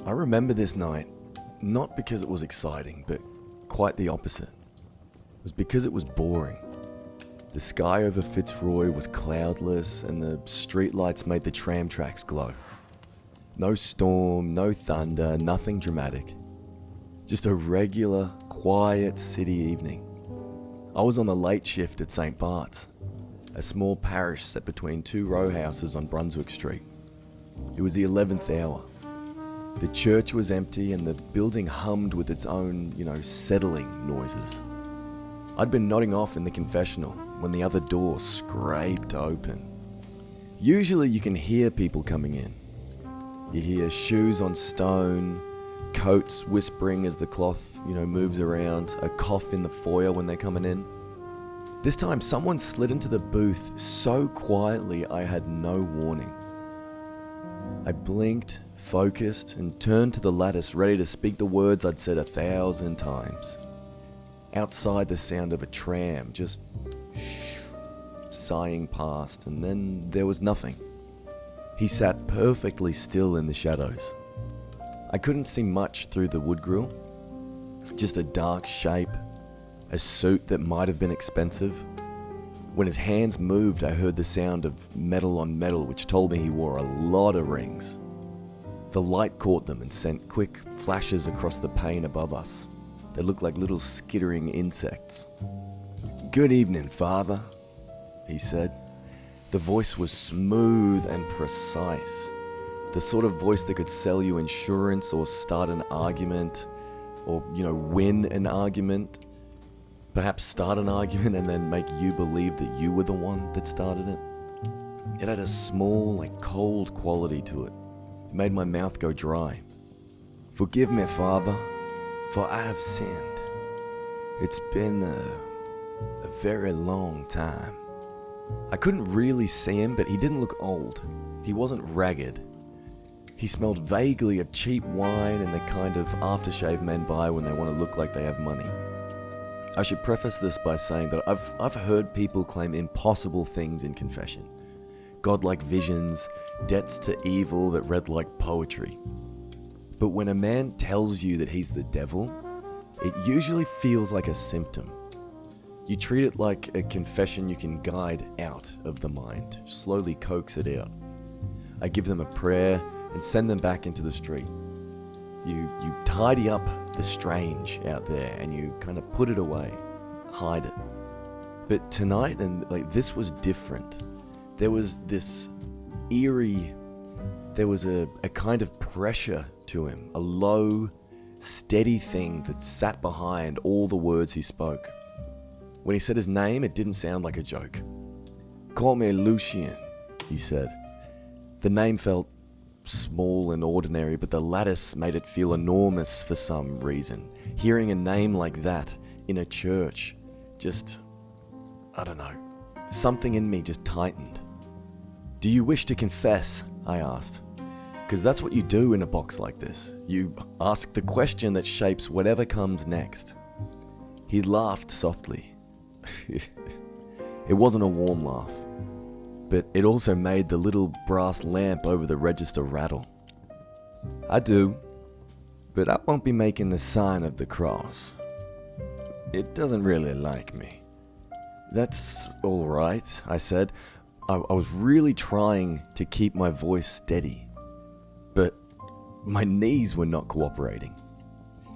I remember this night, not because it was exciting, but quite the opposite. It was because it was boring. The sky over Fitzroy was cloudless and the streetlights made the tram tracks glow. No storm, no thunder, nothing dramatic. Just a regular, quiet city evening. I was on the late shift at St. Bart's, a small parish set between two row houses on Brunswick Street. It was the 11th hour. The church was empty and the building hummed with its own, settling noises. I'd been nodding off in the confessional when the other door scraped open. Usually you can hear people coming in. You hear shoes on stone, coats whispering as the cloth, moves around, a cough in the foyer when they're coming in. This time someone slid into the booth so quietly I had no warning. I blinked, focused, and turned to the lattice ready to speak the words I'd said 1,000 times. Outside, the sound of a tram just sighing past, and then there was nothing. He sat perfectly still in the shadows. I couldn't see much through the wood grill, just a dark shape, a suit that might have been expensive. When his hands moved, I heard the sound of metal on metal, which told me he wore a lot of rings. The light caught them and sent quick flashes across the pane above us. They looked like little skittering insects. "Good evening, Father," he said. The voice was smooth and precise. The sort of voice that could sell you insurance or start an argument or, win an argument. Perhaps start an argument and then make you believe that you were the one that started it. It had a small, cold quality to it. It made my mouth go dry. "Forgive me, Father, for I have sinned. It's been a very long time." I couldn't really see him, but he didn't look old. He wasn't ragged. He smelled vaguely of cheap wine and the kind of aftershave men buy when they want to look like they have money. I should preface this by saying that I've heard people claim impossible things in confession. Godlike visions, debts to evil that read like poetry. But when a man tells you that he's the devil, it usually feels like a symptom. You treat it like a confession you can guide out of the mind, slowly coax it out. I give them a prayer and send them back into the street. You tidy up the strange out there and you kind of put it away, hide it. But tonight, this was different. There was this eerie, there was a kind of pressure to him, a low, steady thing that sat behind all the words he spoke. When he said his name, it didn't sound like a joke. "Call me Lucien," he said. The name felt small and ordinary, but the lattice made it feel enormous for some reason. Hearing a name like that in a church, I don't know, something in me just tightened. "Do you wish to confess?" I asked. Because that's what you do in a box like this. You ask the question that shapes whatever comes next. He laughed softly. It wasn't a warm laugh, but it also made the little brass lamp over the register rattle. "I do, but I won't be making the sign of the cross. It doesn't really like me." "That's all right," I said. I was really trying to keep my voice steady, but my knees were not cooperating.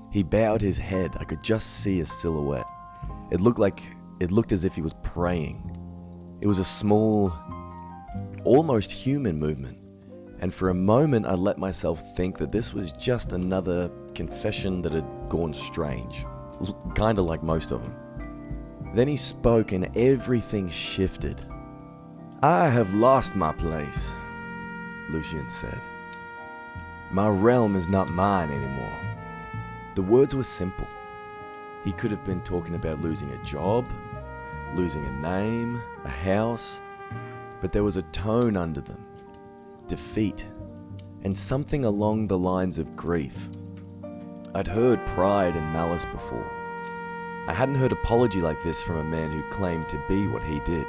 He bowed his head. I could just see a silhouette. It looked as if he was praying. It was a small, almost human movement, and for a moment I let myself think that this was just another confession that had gone strange, kinda like most of them. Then he spoke and everything shifted. "I have lost my place," Lucien said. "My realm is not mine anymore." The words were simple. He could have been talking about losing a job, losing a name, a house, but there was a tone under them, defeat, and something along the lines of grief. I'd heard pride and malice before. I hadn't heard apology like this from a man who claimed to be what he did.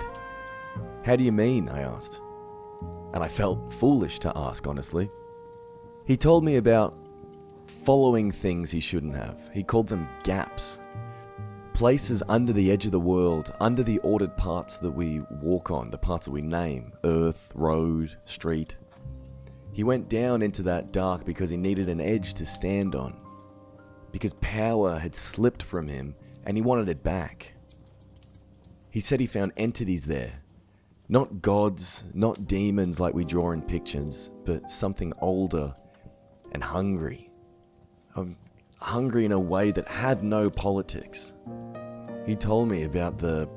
"How do you mean?" I asked. And I felt foolish to ask, honestly. He told me about following things he shouldn't have. He called them gaps. Places under the edge of the world, under the ordered parts that we walk on, the parts that we name, earth, road, street. He went down into that dark because he needed an edge to stand on. Because power had slipped from him and he wanted it back. He said he found entities there. Not gods, not demons like we draw in pictures, but something older and hungry. Hungry in a way that had no politics. He told me about the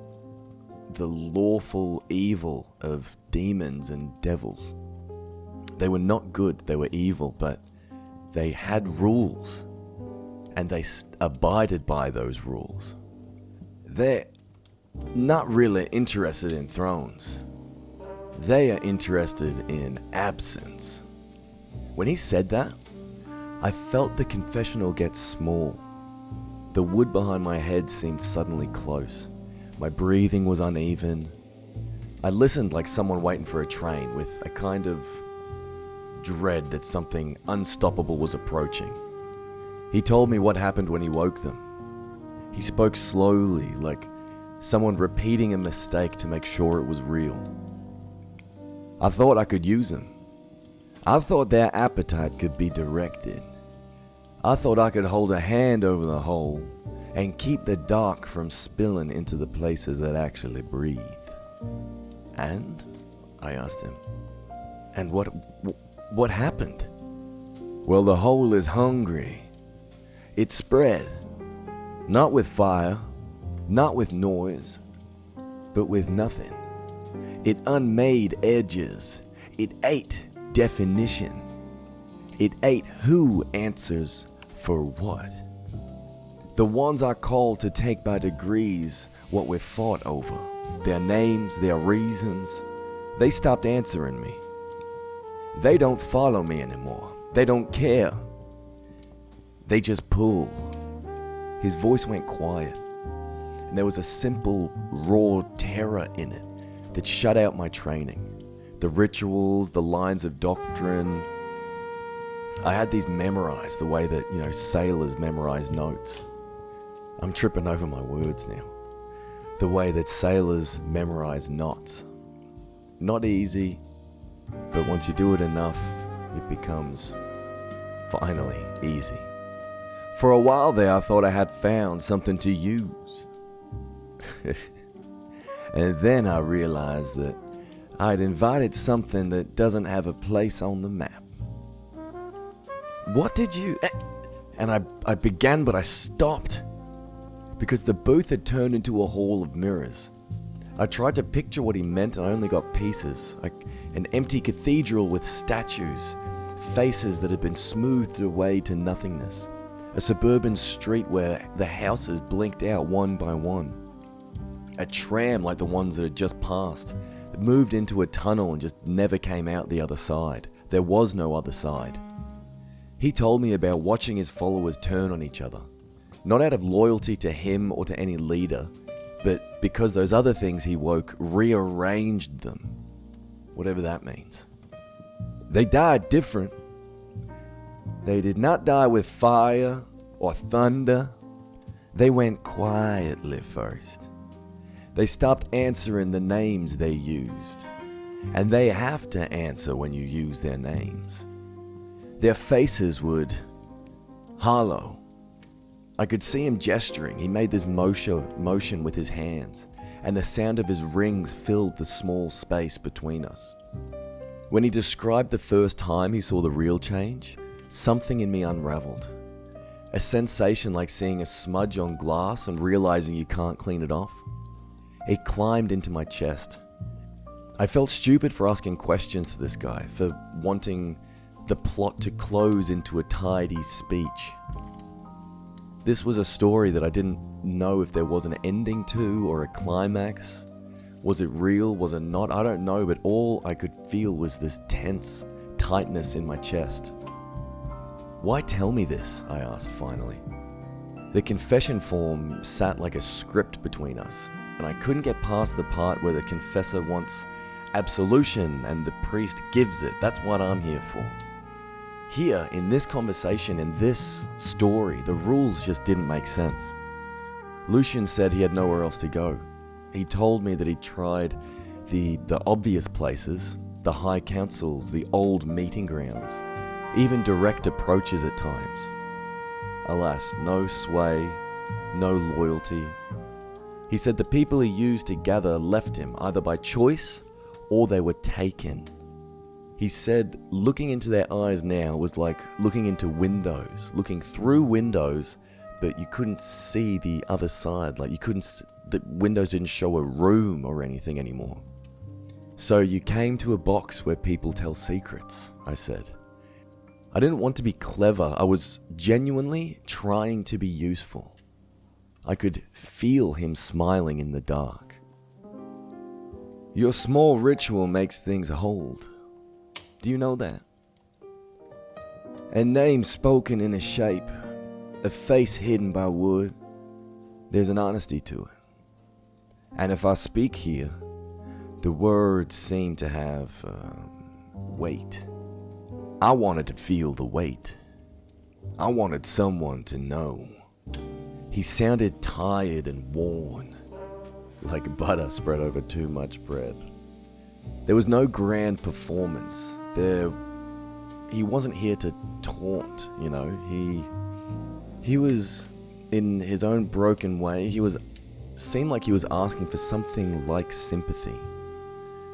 lawful evil of demons and devils. They were not good, they were evil, but they had rules, and they abided by those rules. They're not really interested in thrones. They are interested in absence. When he said that, I felt the confessional get small. The wood behind my head seemed suddenly close. My breathing was uneven. I listened like someone waiting for a train, with a kind of dread that something unstoppable was approaching. He told me what happened when he woke them. He spoke slowly, like someone repeating a mistake to make sure it was real. I thought I could use them. I thought their appetite could be directed. I thought I could hold a hand over the hole and keep the dark from spilling into the places that actually breathe. And? I asked him. And what happened? Well, the hole is hungry. It spread. Not with fire, not with noise, but with nothing. It unmade edges. It ate definition. It ate who answers for what. The ones are called to take by degrees what we've fought over. Their names, their reasons. They stopped answering me. They don't follow me anymore. They don't care. They just pull. His voice went quiet, and there was a simple, raw terror in it that shut out my training. The rituals, the lines of doctrine. I had these memorized the way that, sailors memorize notes. I'm tripping over my words now. The way that sailors memorize knots. Not easy, but once you do it enough, it becomes finally easy. For a while there, I thought I had found something to use. And then I realized that I'd invited something that doesn't have a place on the map. What did you... And I began, but I stopped. Because the booth had turned into a hall of mirrors. I tried to picture what he meant and I only got pieces. Like an empty cathedral with statues. Faces that had been smoothed away to nothingness. A suburban street where the houses blinked out one by one. A tram like the ones that had just passed. It moved into a tunnel and just never came out the other side. There was no other side. He told me about watching his followers turn on each other. Not out of loyalty to him or to any leader, but because those other things he woke rearranged them. Whatever that means. They died different. They did not die with fire or thunder. They went quietly first. They stopped answering the names they used. And they have to answer when you use their names. Their faces would hollow. I could see him gesturing. He made this motion with his hands, and the sound of his rings filled the small space between us. When he described the first time he saw the real change, something in me unraveled. A sensation like seeing a smudge on glass and realizing you can't clean it off. It climbed into my chest. I felt stupid for asking questions to this guy, for wanting the plot to close into a tidy speech. This was a story that I didn't know if there was an ending to or a climax. Was it real? Was it not? I don't know, but all I could feel was this tense tightness in my chest. Why tell me this? I asked finally. The confession form sat like a script between us, and I couldn't get past the part where the confessor wants absolution and the priest gives it. That's what I'm here for. Here, in this conversation, in this story, the rules just didn't make sense. Lucian said he had nowhere else to go. He told me that he tried the obvious places, the high councils, the old meeting grounds, even direct approaches at times. Alas, no sway, no loyalty. He said the people he used to gather left him either by choice or they were taken. He said looking into their eyes now was like looking into windows, looking through windows, but you couldn't see the other side. Like the windows didn't show a room or anything anymore. So you came to a box where people tell secrets, I said. I didn't want to be clever. I was genuinely trying to be useful. I could feel him smiling in the dark. Your small ritual makes things hold. Do you know that? A name spoken in a shape, a face hidden by wood. There's an honesty to it. And if I speak here, the words seem to have weight. I wanted to feel the weight. I wanted someone to know. He sounded tired and worn, like butter spread over too much bread. There was no grand performance. He wasn't here to taunt, you know. He was in his own broken way. Seemed like he was asking for something like sympathy.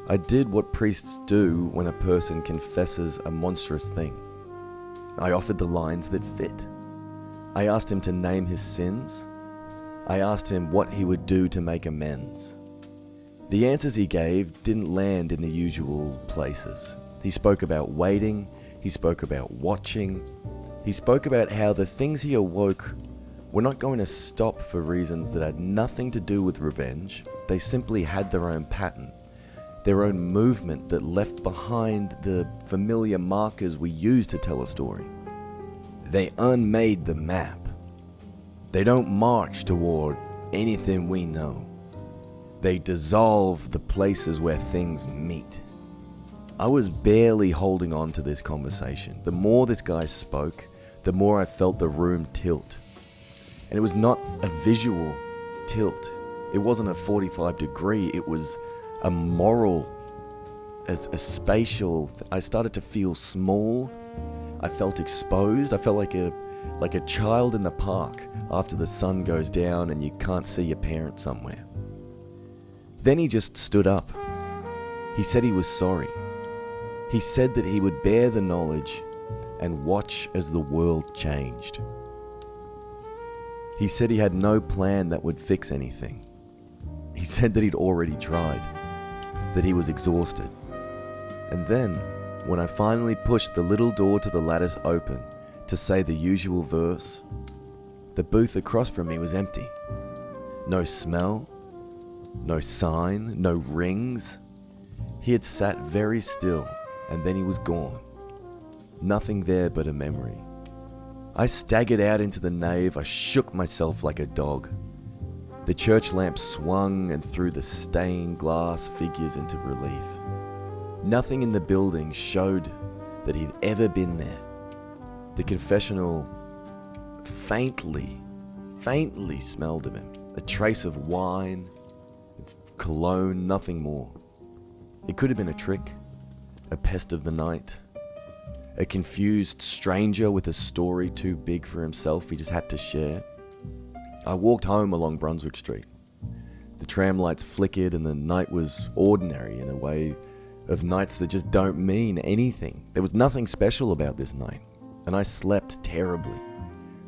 I did what priests do when a person confesses a monstrous thing. I offered the lines that fit. I asked him to name his sins. I asked him what he would do to make amends. The answers he gave didn't land in the usual places. He spoke about waiting. He spoke about watching. He spoke about how the things he awoke were not going to stop for reasons that had nothing to do with revenge. They simply had their own pattern, their own movement that left behind the familiar markers we use to tell a story. They unmade the map. They don't march toward anything we know. They dissolve the places where things meet. I was barely holding on to this conversation. The more this guy spoke, the more I felt the room tilt. And it was not a visual tilt. It wasn't a 45 degree. It was a moral, a spatial. I started to feel small. I felt exposed. I felt like a child in the park after the sun goes down and you can't see your parents somewhere. Then he just stood up. He said he was sorry. He said that he would bear the knowledge and watch as the world changed. He said he had no plan that would fix anything. He said that he'd already tried, that he was exhausted. And then, when I finally pushed the little door to the lattice open to say the usual verse, the booth across from me was empty. No smell, no sign, no rings. He had sat very still, and then he was gone. Nothing there but a memory. I staggered out into the nave. I shook myself like a dog. The church lamp swung and threw the stained glass figures into relief. Nothing in the building showed that he'd ever been there. The confessional faintly smelled of him. A trace of wine, of cologne, nothing more. It could have been a trick, a pest of the night, a confused stranger with a story too big for himself he just had to share. I walked home along Brunswick Street. The tram lights flickered and the night was ordinary in a way of nights that just don't mean anything. There was nothing special about this night, and I slept terribly.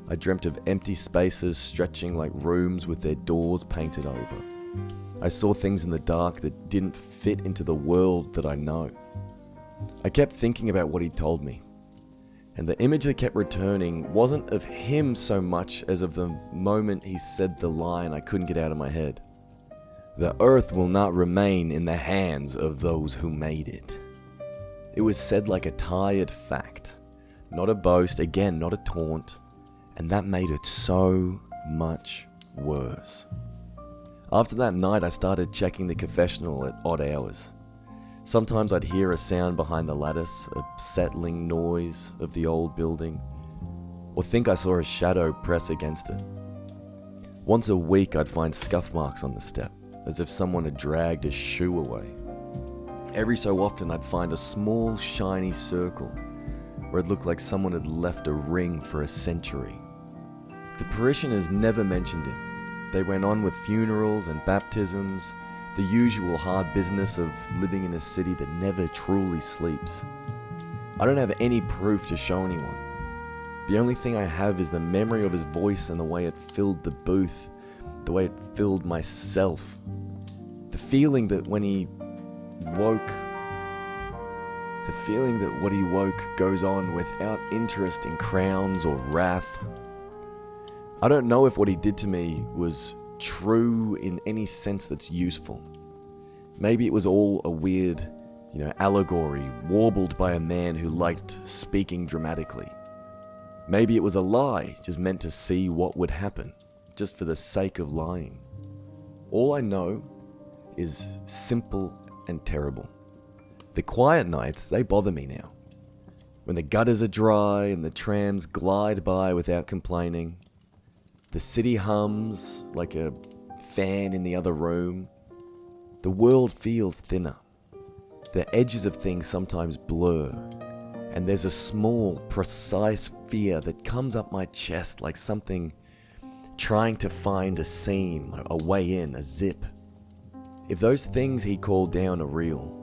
I dreamt of empty spaces stretching like rooms with their doors painted over. I saw things in the dark that didn't fit into the world that I know. I kept thinking about what he told me, and the image that kept returning wasn't of him so much as of the moment he said the line I couldn't get out of my head. The earth will not remain in the hands of those who made it. It was said like a tired fact, not a boast, again, not a taunt, and that made it so much worse. After that night, I started checking the confessional at odd hours. Sometimes I'd hear a sound behind the lattice, a settling noise of the old building, or think I saw a shadow press against it. Once a week I'd find scuff marks on the step, as if someone had dragged a shoe away. Every so often I'd find a small shiny circle where it looked like someone had left a ring for a century. The parishioners never mentioned him. They went on with funerals and baptisms, the usual hard business of living in a city that never truly sleeps. I don't have any proof to show anyone. The only thing I have is the memory of his voice and the way it filled the booth, the way it filled myself. The feeling that when he woke, what he woke goes on without interest in crowns or wrath. I don't know if what he did to me was true in any sense that's useful. Maybe it was all a weird, allegory warbled by a man who liked speaking dramatically. Maybe it was a lie, just meant to see what would happen, just for the sake of lying. All I know is simple and terrible. The quiet nights, they bother me now. When the gutters are dry and the trams glide by without complaining, the city hums like a fan in the other room, the world feels thinner. The edges of things sometimes blur, and there's a small, precise fear that comes up my chest like something trying to find a seam, a way in, a zip. If those things he called down are real,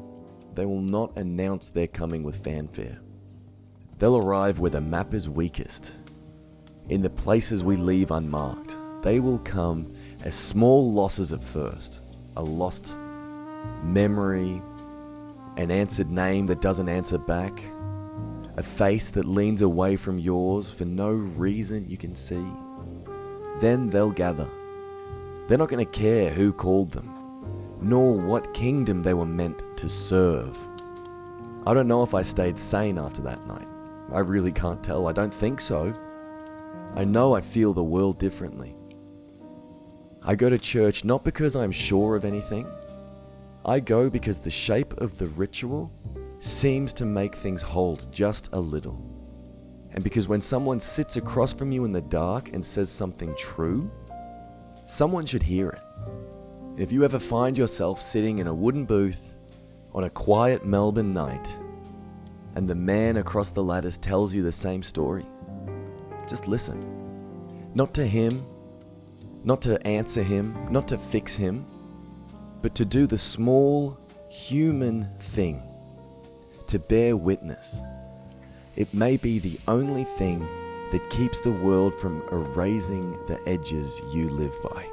they will not announce their coming with fanfare. They'll arrive where the map is weakest, in the places we leave unmarked. They will come as small losses at first, a lost memory, an answered name that doesn't answer back, a face that leans away from yours for no reason you can see. Then they'll gather. They're not going to care who called them, nor what kingdom they were meant to serve. I don't know if I stayed sane after that night. I really can't tell. I don't think so. I know I feel the world differently. I go to church not because I'm sure of anything. I go because the shape of the ritual seems to make things hold just a little. And because when someone sits across from you in the dark and says something true, someone should hear it. If you ever find yourself sitting in a wooden booth on a quiet Melbourne night, and the man across the lattice tells you the same story, just listen. Not to him, not to answer him, not to fix him, but to do the small human thing, to bear witness. It may be the only thing that keeps the world from erasing the edges you live by.